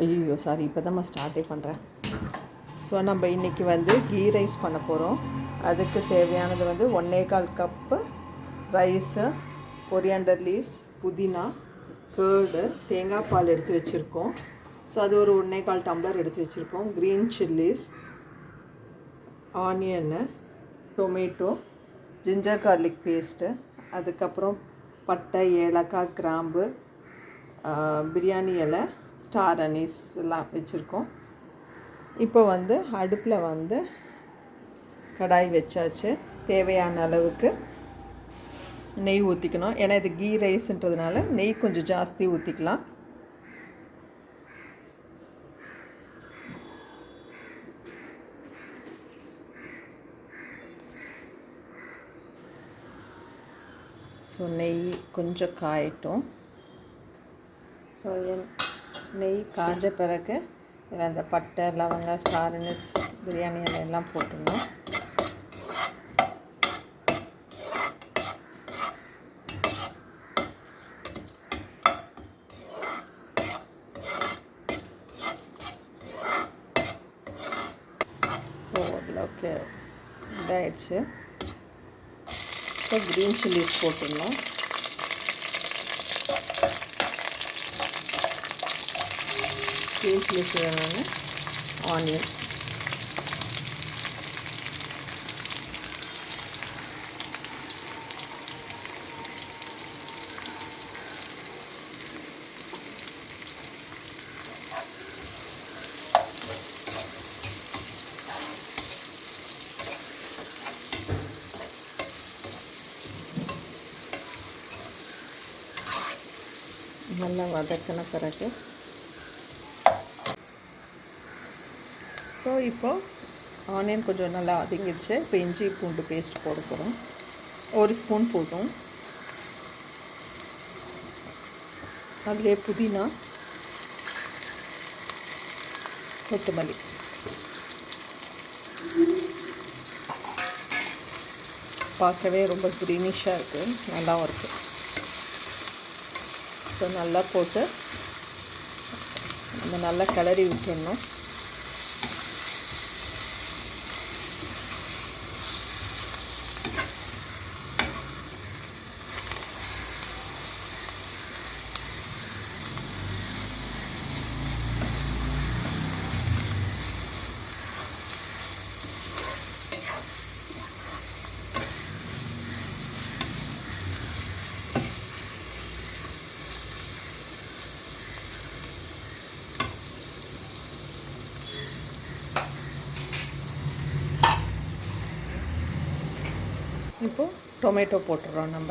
ஐயோ சாரி, இப்போ தான் ஸ்டார்ட்டே பண்ணுறேன். ஸோ நம்ம இன்றைக்கி கீ ரைஸ் பண்ண போகிறோம். அதுக்கு தேவையானது 1/4 கப்பு ரைஸு, கொரியாண்டர் லீவ்ஸ், புதினா, கேர்டு, தேங்காய் பால் எடுத்து வச்சுருக்கோம். ஸோ அது ஒரு 1/4 டம்ளர் எடுத்து வச்சுருக்கோம். Green chillies, onion, tomato, ginger garlic paste, அதுக்கப்புறம் பட்டை, ஏலக்காய், கிராம்பு, பிரியாணி இலை, ஸ்டார் அனீஸ் எல்லாம் வச்சுருக்கோம். இப்போ அடுப்பில் கடாய் வச்சாச்சு. தேவையான அளவுக்கு நெய் ஊற்றிக்கணும். ஏன்னா இது கீ ரைஸ்ன்றதுனால நெய் கொஞ்சம் ஜாஸ்தி ஊற்றிக்கலாம். ஸோ நெய் கொஞ்சம் காயட்டும். ஸோ நெய் காஞ்ச பிறகு இதில் அந்த பட்டை, லவங்கம், ஸ்டார் அனீஸ், பிரியாணி எல்லாம் போட்டுடணும். ஓரளவுக்கு இதாகிடுச்சு. இப்போ க்ரீன் சில்லிஸ் போட்டுடணும். க்ரீன் சில்லிஸ் வேணும்னு ஆனியன், நல்லா வதக்கின பிறகு ஸோ இப்போ ஆனியன் கொஞ்சம் நல்லா வதங்கிடுச்சு. இப்போ இஞ்சி பூண்டு பேஸ்ட் போட போகிறோம். 1 ஸ்பூன் போட்டோம். அதிலே புதினா, கொத்தமல்லி, பார்க்கவே ரொம்ப க்ரீனிஷாக இருக்குது, நல்லாவும் இருக்குது. ஸோ நல்லா போட்டு நம்ம நல்லா கிளறி விட்டுடணும். இப்போது டொமேட்டோ போட்டுடுறோம். நம்ம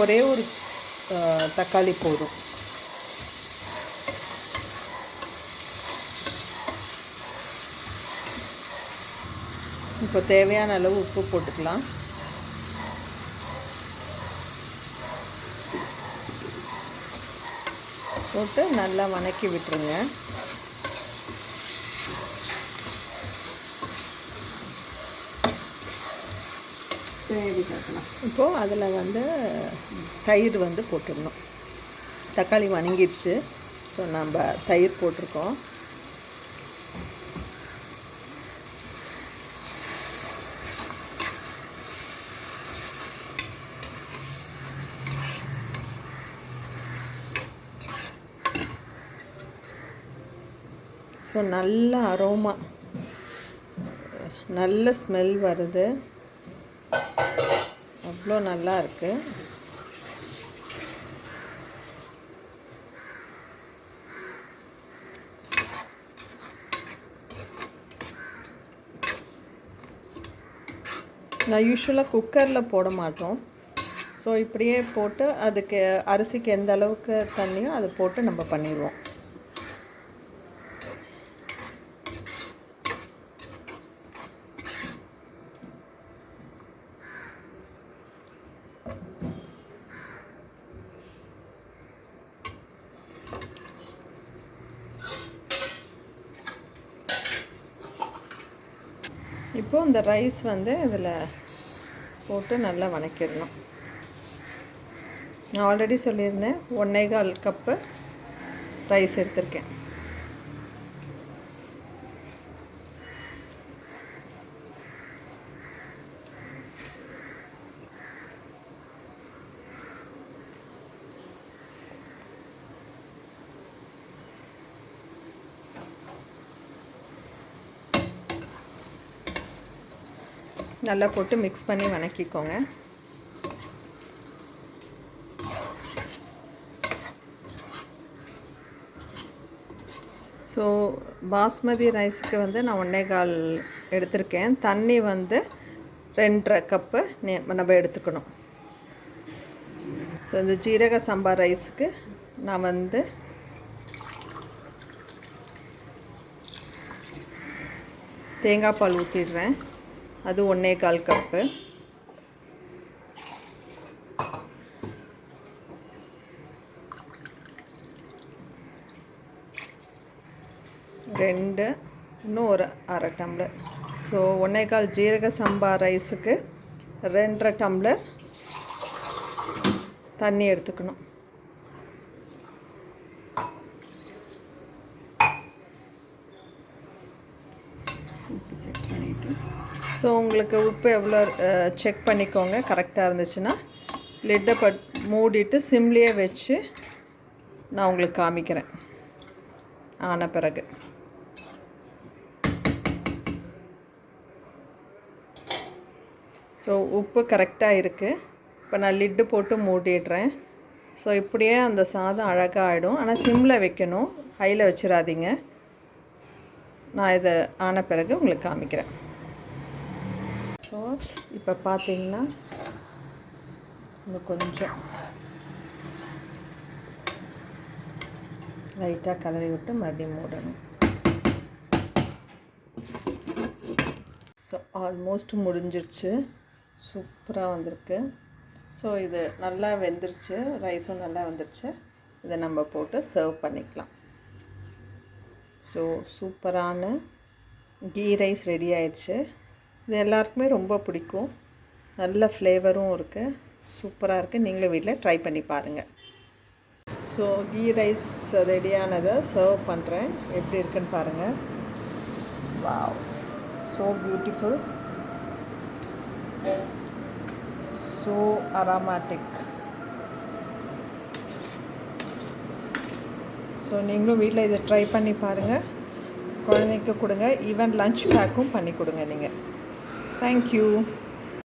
ஒரே ஒரு தக்காளி போதும். இப்போ தேவையான அளவு உப்பு போட்டுக்கலாம். போட்டு நல்லா வதக்கி விட்டுருங்க. இப்போது அதில் தயிர் போட்டுடணும். தக்காளி வதங்கிடுச்சு. ஸோ நம்ம தயிர் போட்டிருக்கோம். ஸோ நல்ல அரோமா, நல்ல ஸ்மெல் வருது. அவ்வளோ நல்லா இருக்குது. நான் யூஸ்வலாக குக்கரில் போட மாட்டோம். ஸோ இப்படியே போட்டு அதுக்கு அரிசிக்கு எந்த அளவுக்கு தண்ணியோ அதை போட்டு நம்ம பண்ணிடுவோம். இப்போது இந்த ரைஸ் இதில் போட்டு நல்லா வதக்கிடணும். நான் ஆல்ரெடி சொல்லியிருந்தேன் 1/4 கப்பு ரைஸ் எடுத்திருக்கேன். நல்லா போட்டு மிக்ஸ் பண்ணி வதக்கிக்கோங்க. ஸோ பாஸ்மதி ரைஸ்க்கு வந்து நான் 1.25 எடுத்திருக்கேன். தண்ணி வந்து 2.5 கப்பு நம்ம எடுத்துக்கணும். ஸோ இந்த ஜீரக சம்பா ரைஸுக்கு நான் வந்து தேங்காய் பால் ஊற்றிடுறேன். அது 1.25 கப்பு. இன்னும் ஒரு 1/2 டம்ளர். ஸோ 1.25 ஜீரக சம்பா ரைஸுக்கு 2.5 டம்ளர் தண்ணி எடுத்துக்கணும். செக் பண்ணிவிட்டு ஸோ உங்களுக்கு உப்பு எவ்வளோ செக் பண்ணிக்கோங்க. கரெக்டாக இருந்துச்சுன்னா லிட்டை மூடிட்டு சிம்லேயே வச்சு நான் உங்களுக்கு காமிக்கிறேன் ஆன பிறகு. ஸோ உப்பு கரெக்டாக இருக்குது. இப்போ நான் லிட்டு போட்டு மூடிடுறேன். ஸோ இப்படியே அந்த சாதம் அழகாக ஆகிடும். ஆனால் சிம்மில் வைக்கணும், ஹையில் வச்சிடாதீங்க. நான் இதை ஆன பிறகு உங்களுக்கு காமிக்கிறேன். ஸோ இப்போ பார்த்தீங்கன்னா இன்னும் கொஞ்சம் லைட்டாக கலரி விட்டு மறுபடியும் மூடணும். ஸோ ஆல்மோஸ்ட் முடிஞ்சிடுச்சு. சூப்பராக வந்திருக்கு. ஸோ இது நல்லா வெந்துருச்சு, ரைஸும் நல்லா வந்துருச்சு. இதை நம்ம போட்டு சர்வ் பண்ணிக்கலாம். ஸோ சூப்பரான கீ ரைஸ் ரெடி ஆயிடுச்சு. இது எல்லாருக்குமே ரொம்ப பிடிக்கும். நல்ல ஃப்ளேவரும் இருக்குது, சூப்பராக இருக்குது. நீங்களும் வீட்டில் ட்ரை பண்ணி பாருங்கள். ஸோ கீ ரைஸ் ரெடியானதை சர்வ் பண்ணுறேன். எப்படி இருக்குன்னு பாருங்கள். Wow, so beautiful, so aromatic. So நீங்களும் வீட்டில் இதை ட்ரை பண்ணி பாருங்கள். குழந்தைக்கு கொடுங்க. ஈவன் லஞ்ச் பேக்கும் பண்ணி கொடுங்க நீங்கள். தேங்க்யூ.